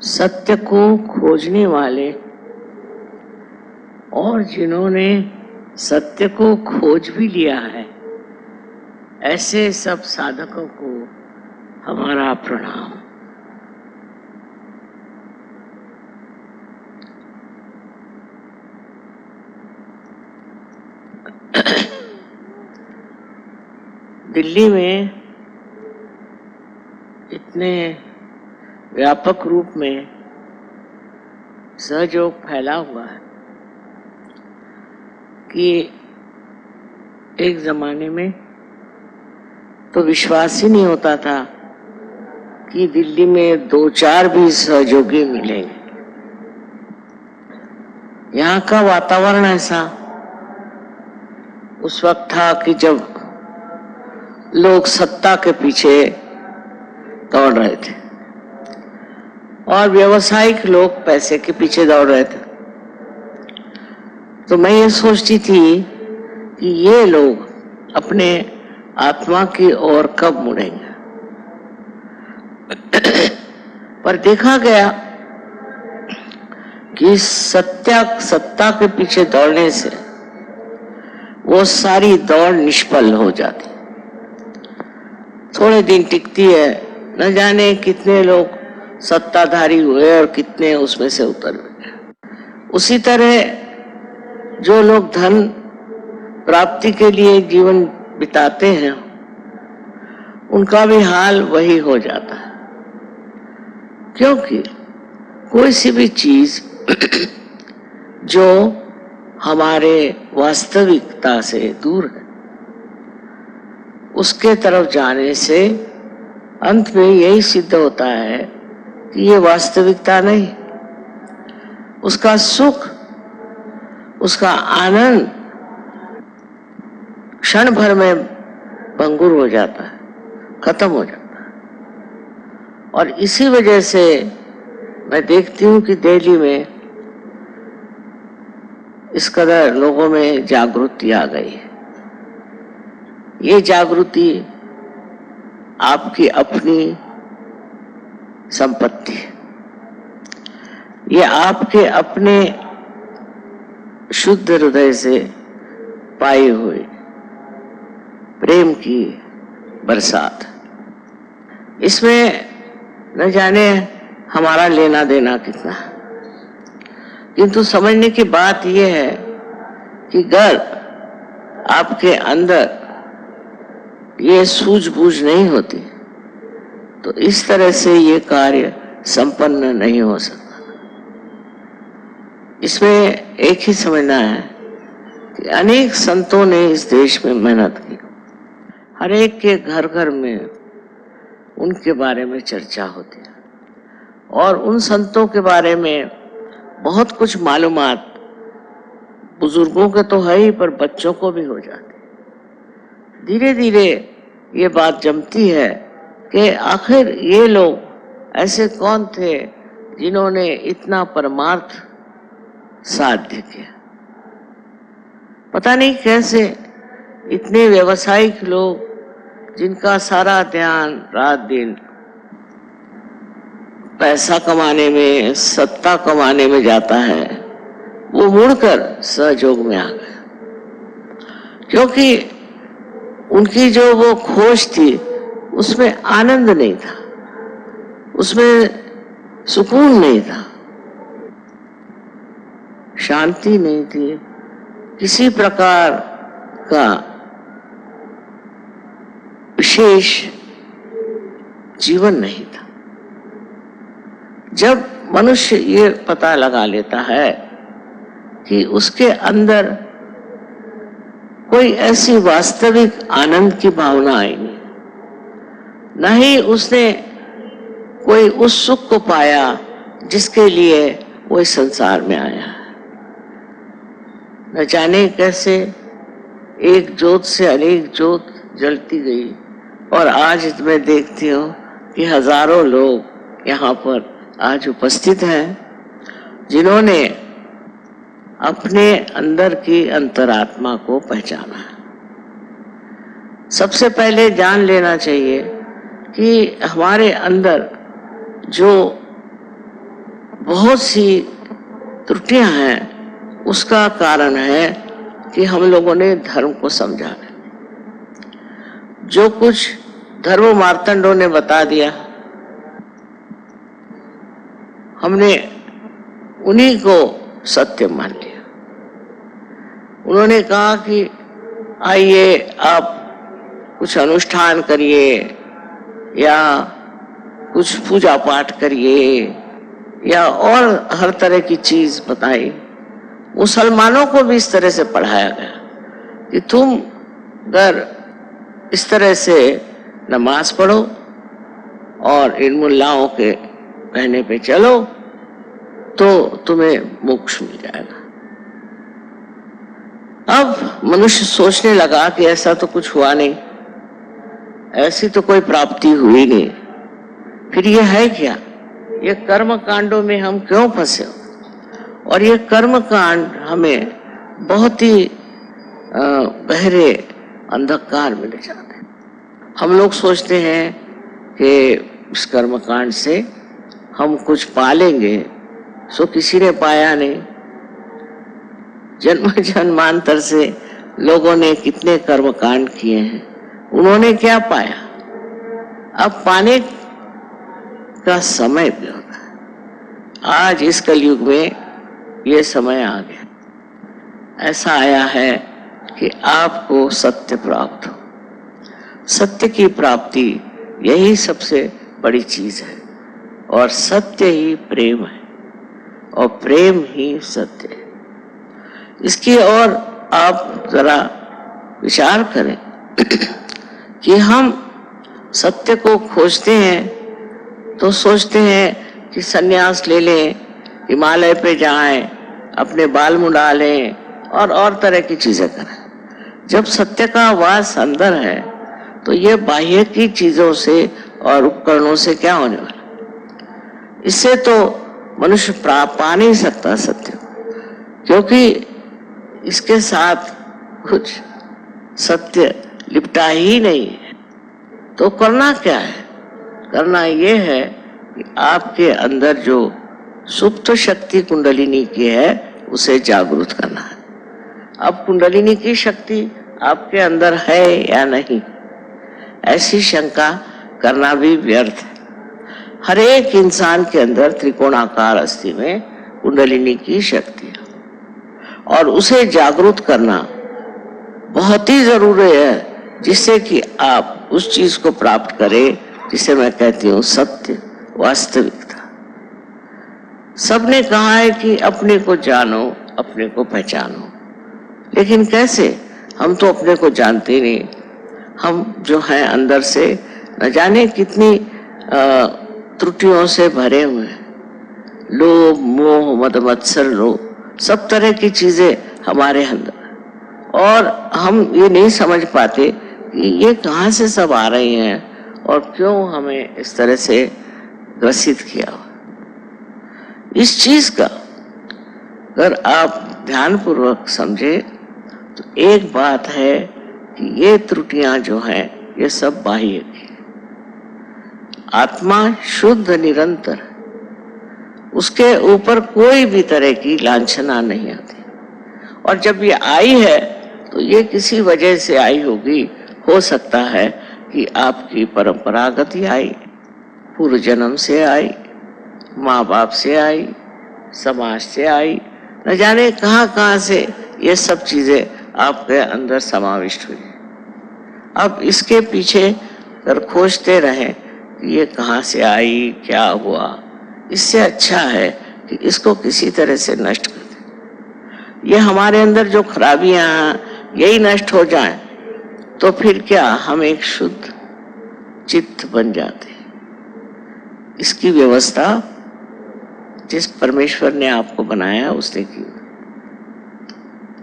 सत्य को खोजने वाले और जिन्होंने सत्य को खोज भी लिया है, ऐसे सब साधकों को हमारा प्रणाम। दिल्ली में इतने व्यापक रूप में सहयोग फैला हुआ है कि एक जमाने में तो विश्वास ही नहीं होता था कि दिल्ली में 2-4 भी सहयोगी मिलेंगे। यहाँ का वातावरण ऐसा उस वक्त था कि जब लोग सत्ता के पीछे दौड़ रहे थे और व्यवसायिक लोग पैसे के पीछे दौड़ रहे थे। तो मैं ये सोचती थी कि ये लोग अपने आत्मा की ओर कब मुड़ेंगे। पर देखा गया कि सत्ता के पीछे दौड़ने से वो सारी दौड़ निष्फल हो जाती, थोड़े दिन टिकती है। न जाने कितने लोग सत्ताधारी हुए और कितने उसमें से उतर गए। उसी तरह जो लोग धन प्राप्ति के लिए जीवन बिताते हैं, उनका भी हाल वही हो जाता है, क्योंकि कोई सी भी चीज जो हमारे वास्तविकता से दूर है, उसके तरफ जाने से अंत में यही सिद्ध होता है कि ये वास्तविकता नहीं। उसका सुख, उसका आनंद क्षण भर में भंगुर हो जाता है, खत्म हो जाता है। और इसी वजह से मैं देखती हूँ कि दिल्ली में इस कदर लोगों में जागृति आ गई है। ये जागृति आपकी अपनी संपत्ति है, ये आपके अपने शुद्ध हृदय से पाई हुई प्रेम की बरसात। इसमें न जाने हमारा लेना देना कितना है, किंतु समझने की बात यह है कि अगर आपके अंदर ये सूझबूझ नहीं होती तो इस तरह से ये कार्य संपन्न नहीं हो सकता। इसमें एक ही समझना है कि अनेक संतों ने इस देश में मेहनत की, हर एक के घर घर में उनके बारे में चर्चा होती है और उन संतों के बारे में बहुत कुछ मालूमात बुजुर्गों के तो है ही, पर बच्चों को भी हो जाती। धीरे धीरे ये बात जमती है कि आखिर ये लोग ऐसे कौन थे जिन्होंने इतना परमार्थ साध्य किया। पता नहीं कैसे इतने व्यवसायिक लोग, जिनका सारा ध्यान रात दिन पैसा कमाने में, सत्ता कमाने में जाता है, वो मुड़कर सहयोग में आ गए, क्योंकि उनकी जो वो खोज थी उसमें आनंद नहीं था, उसमें सुकून नहीं था, शांति नहीं थी, किसी प्रकार का विशेष जीवन नहीं था। जब मनुष्य ये पता लगा लेता है कि उसके अंदर कोई ऐसी वास्तविक आनंद की भावना आई नहीं, न ही उसने कोई उस सुख को पाया जिसके लिए वो इस संसार में आया है। न जाने कैसे एक ज्योत से अनेक ज्योत जलती गई और आज मैं देखती हूँ कि हजारों लोग यहाँ पर आज उपस्थित हैं, जिन्होंने अपने अंदर की अंतरात्मा को पहचाना है। सबसे पहले जान लेना चाहिए कि हमारे अंदर जो बहुत सी त्रुटियां हैं, उसका कारण है कि हम लोगों ने धर्म को समझा है। जो कुछ धर्म मार्तंडों ने बता दिया, हमने उन्हीं को सत्य मान लिया। उन्होंने कहा कि आइए आप कुछ अनुष्ठान करिए या कुछ पूजा पाठ करिए या और हर तरह की चीज बताई। मुसलमानों को भी इस तरह से पढ़ाया गया कि तुम अगर इस तरह से नमाज पढ़ो और इन मुल्लाओं के कहने पे चलो तो तुम्हें मोक्ष मिल जाएगा। अब मनुष्य सोचने लगा कि ऐसा तो कुछ हुआ नहीं, ऐसी तो कोई प्राप्ति हुई नहीं, फिर ये है क्या? ये कर्म कांडों में हम क्यों फंसे? और ये कर्म कांड हमें बहुत ही गहरे अंधकार में ले जाते हैं। हम लोग सोचते हैं कि इस कर्म कांड से हम कुछ पालेंगे, सो किसी ने पाया नहीं। जन्म जन्मांतर से लोगों ने कितने कर्म कांड किए हैं, उन्होंने क्या पाया? अब पाने का समय भी होता है। आज इस कलयुग में ये समय आ गया, ऐसा आया है कि आपको सत्य प्राप्त हो। सत्य की प्राप्ति यही सबसे बड़ी चीज है, और सत्य ही प्रेम है और प्रेम ही सत्य है। इसकी ओर आप जरा विचार करें कि हम सत्य को खोजते हैं तो सोचते हैं कि सन्यास ले लें, हिमालय पे जाएं, अपने बाल मुंडा लें और तरह की चीजें करें। जब सत्य का वास अंदर है तो ये बाह्य की चीजों से और उपकरणों से क्या होने वाला? इससे तो मनुष्य पा नहीं सकता सत्य, क्योंकि इसके साथ कुछ सत्य लिपटा ही नहीं है। तो करना क्या है? करना ये है कि आपके अंदर जो सुप्त शक्ति कुंडलिनी की है उसे जागृत करना है। अब कुंडलिनी की शक्ति आपके अंदर है या नहीं, ऐसी शंका करना भी व्यर्थ है। हर एक इंसान के अंदर त्रिकोणाकार अस्थि में कुंडलिनी की शक्ति है, और उसे जागृत करना बहुत ही जरूरी है, जिससे कि आप उस चीज को प्राप्त करें जिसे मैं कहती हूँ सत्य, वास्तविकता। सबने कहा है कि अपने को जानो, अपने को पहचानो, लेकिन कैसे? हम तो अपने को जानते ही नहीं। हम जो हैं अंदर से न जाने कितनी त्रुटियों से भरे हुए हैं। लोभ, मोह, मद, मत्सर, लोभ, सब तरह की चीजें हमारे अंदर, और हम ये नहीं समझ पाते कि ये कहाँ से सब आ रही हैं और क्यों हमें इस तरह से ग्रसित किया हुआ। इस चीज का अगर आप ध्यानपूर्वक समझे तो एक बात है कि ये त्रुटियां जो हैं ये सब बाह्य की। आत्मा शुद्ध निरंतर, उसके ऊपर कोई भी तरह की लांछना नहीं आती, और जब ये आई है तो ये किसी वजह से आई होगी। हो सकता है कि आपकी परंपरागत ही आई, पूर्व जन्म से आई, माँ बाप से आई, समाज से आई, न जाने कहाँ से ये सब चीजें आपके अंदर समाविष्ट हुई। अब इसके पीछे अगर खोजते रहें कि ये कहाँ से आई, क्या हुआ, इससे अच्छा है कि इसको किसी तरह से नष्ट कर दें। ये हमारे अंदर जो खराबियां हैं यही नष्ट हो जाएं तो फिर क्या हम एक शुद्ध चित्त बन जाते हैं। इसकी व्यवस्था जिस परमेश्वर ने आपको बनाया उसने की।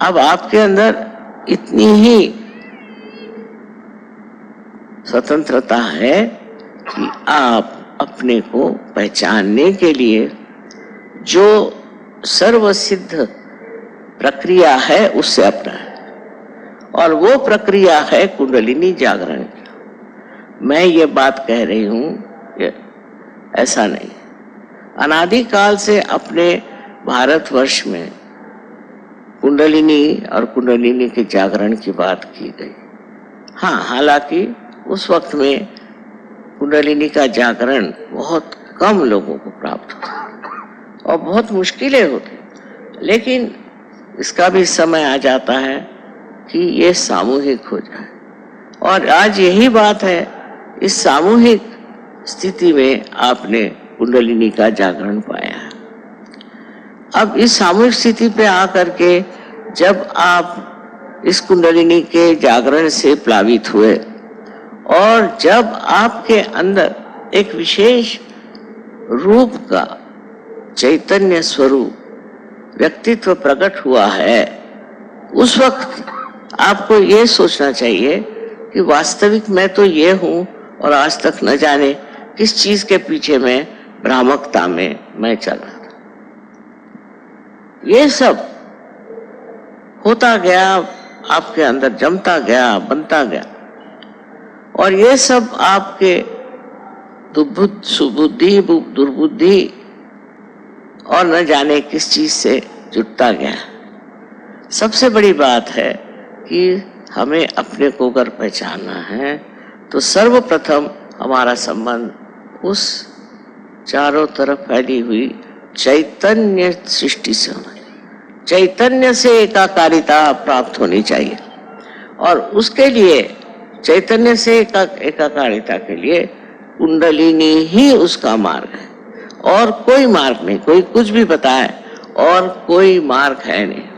अब आपके अंदर इतनी ही स्वतंत्रता है कि आप अपने को पहचानने के लिए जो सर्वसिद्ध प्रक्रिया है उससे अपनाएं, और वो प्रक्रिया है कुंडलिनी जागरण की। मैं ये बात कह रही हूं, ऐसा नहीं। अनादिकाल से अपने भारतवर्ष में कुंडलिनी और कुंडलिनी के जागरण की बात की गई। हाँ, हालांकि उस वक्त में कुंडलिनी का जागरण बहुत कम लोगों को प्राप्त होता और बहुत मुश्किलें होती, लेकिन इसका भी समय आ जाता है कि ये सामूहिक हो जाए। और आज यही बात है, इस सामूहिक स्थिति में आपने कुंडलिनी का जागरण पाया है। अब इस सामूहिक स्थिति पे आकर के जब आप इस कुंडलिनी के जागरण से प्लावित हुए और जब आपके अंदर एक विशेष रूप का चैतन्य स्वरूप व्यक्तित्व प्रकट हुआ है, उस वक्त आपको ये सोचना चाहिए कि वास्तविक मैं तो ये हूं और आज तक न जाने किस चीज के पीछे मैं भ्रामकता में मैं चल रहा था। ये सब होता गया, आपके अंदर जमता गया, बनता गया, और ये सब आपके सुबुद्धि दुर्बुद्धि और न जाने किस चीज से जुटता गया। सबसे बड़ी बात है कि हमें अपने को अगर पहचानना है तो सर्वप्रथम हमारा संबंध उस चारों तरफ फैली हुई चैतन्य सृष्टि से होना चाहिए। चैतन्य से एकाकारिता प्राप्त होनी चाहिए, और उसके लिए चैतन्य से एकाकारिता के लिए कुंडलिनी ही उसका मार्ग है, और कोई मार्ग नहीं। कोई कुछ भी बताए और कोई मार्ग है नहीं।